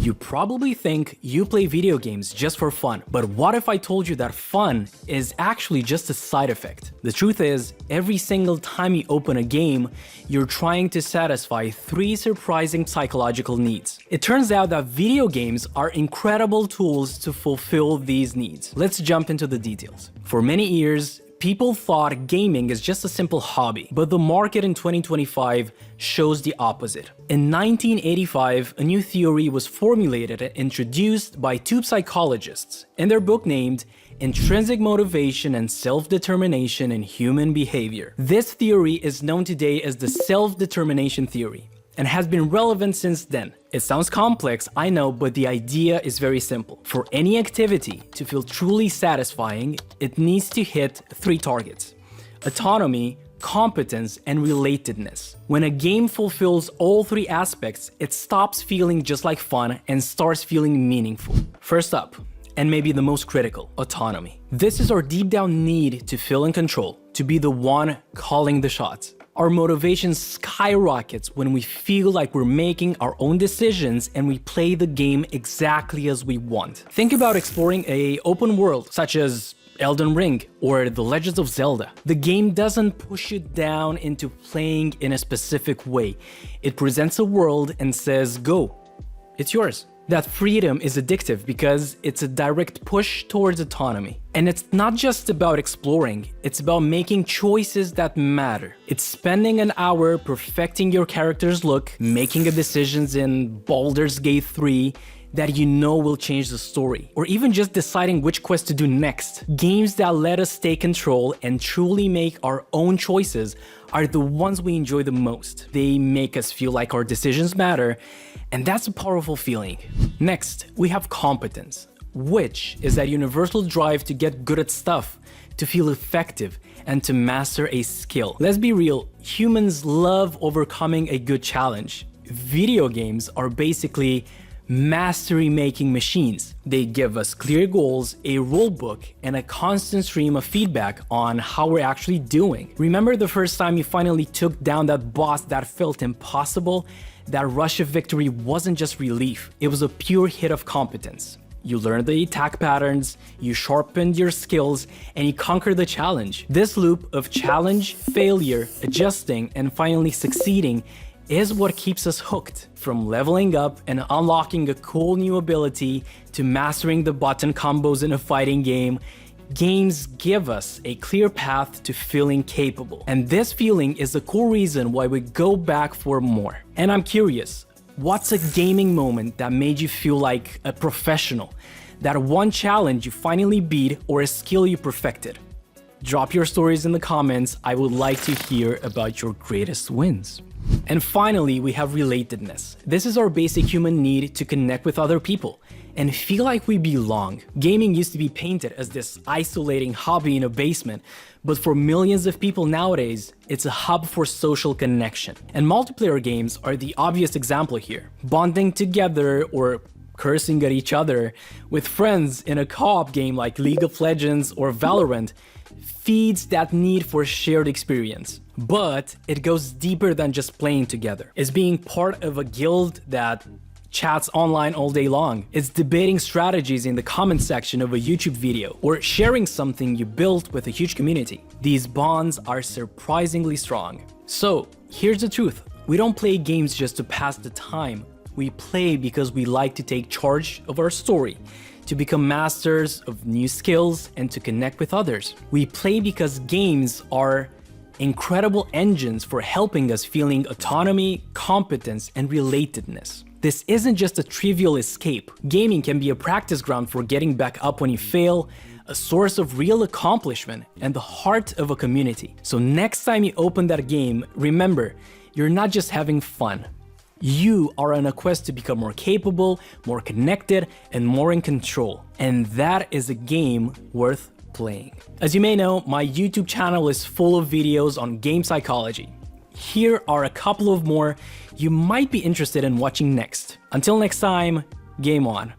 You probably think you play video games just for fun, but what if I told you that fun is actually just a side effect? The truth is, every single time you open a game, you're trying to satisfy 3 surprising psychological needs. It turns out that video games are incredible tools to fulfill these needs. Let's jump into the details. For many years, people thought gaming is just a simple hobby, but the market in 2025 shows the opposite. In 1985, a new theory was formulated and introduced by 2 psychologists in their book named Intrinsic Motivation and Self-Determination in Human Behavior. This theory is known today as the self-determination theory and has been relevant since then. It sounds complex, I know, but the idea is very simple. For any activity to feel truly satisfying, it needs to hit 3 targets: autonomy, competence, and relatedness. When a game fulfills all 3 aspects, it stops feeling just like fun and starts feeling meaningful. First up, and maybe the most critical, autonomy. This is our deep down need to feel in control, to be the one calling the shots. Our motivation skyrockets when we feel like we're making our own decisions and we play the game exactly as we want. Think about exploring an open world such as Elden Ring or The Legends of Zelda. The game doesn't push you down into playing in a specific way. It presents a world and says, go, it's yours. That freedom is addictive because it's a direct push towards autonomy. And it's not just about exploring, it's about making choices that matter. It's spending an hour perfecting your character's look, making decisions in Baldur's Gate 3 that you know will change the story, or even just deciding which quest to do next. Games that let us take control and truly make our own choices are the ones we enjoy the most. They make us feel like our decisions matter, and that's a powerful feeling. Next, we have competence, which is that universal drive to get good at stuff, to feel effective, and to master a skill. Let's be real, humans love overcoming a good challenge. Video games are basically mastery-making machines. They give us clear goals, a rulebook, and a constant stream of feedback on how we're actually doing. Remember the first time you finally took down that boss that felt impossible? That rush of victory wasn't just relief, it was a pure hit of competence. You learned the attack patterns, you sharpened your skills, and you conquered the challenge. This loop of challenge, failure, adjusting, and finally succeeding is what keeps us hooked. From leveling up and unlocking a cool new ability to mastering the button combos in a fighting game, games give us a clear path to feeling capable. And this feeling is the core reason why we go back for more. And I'm curious, what's a gaming moment that made you feel like a professional? That one challenge you finally beat or a skill you perfected? Drop your stories in the comments. I would like to hear about your greatest wins. And finally, we have relatedness. This is our basic human need to connect with other people and feel like we belong. Gaming used to be painted as this isolating hobby in a basement, but for millions of people nowadays, it's a hub for social connection. And multiplayer games are the obvious example here. Bonding together or cursing at each other with friends in a co-op game like League of Legends or Valorant feeds that need for shared experience. But it goes deeper than just playing together. It's being part of a guild that chats online all day long. It's debating strategies in the comment section of a YouTube video, or sharing something you built with a huge community. These bonds are surprisingly strong. So here's the truth. We don't play games just to pass the time. We play because we like to take charge of our story, to become masters of new skills, and to connect with others. We play because games are incredible engines for helping us feeling autonomy, competence, and relatedness. This isn't just a trivial escape. Gaming can be a practice ground for getting back up when you fail, a source of real accomplishment, and the heart of a community. So next time you open that game, remember, you're not just having fun. You are on a quest to become more capable, more connected, and more in control. And that is a game worth playing. As you may know, my YouTube channel is full of videos on game psychology. Here are a couple of more you might be interested in watching next. Until next time, game on.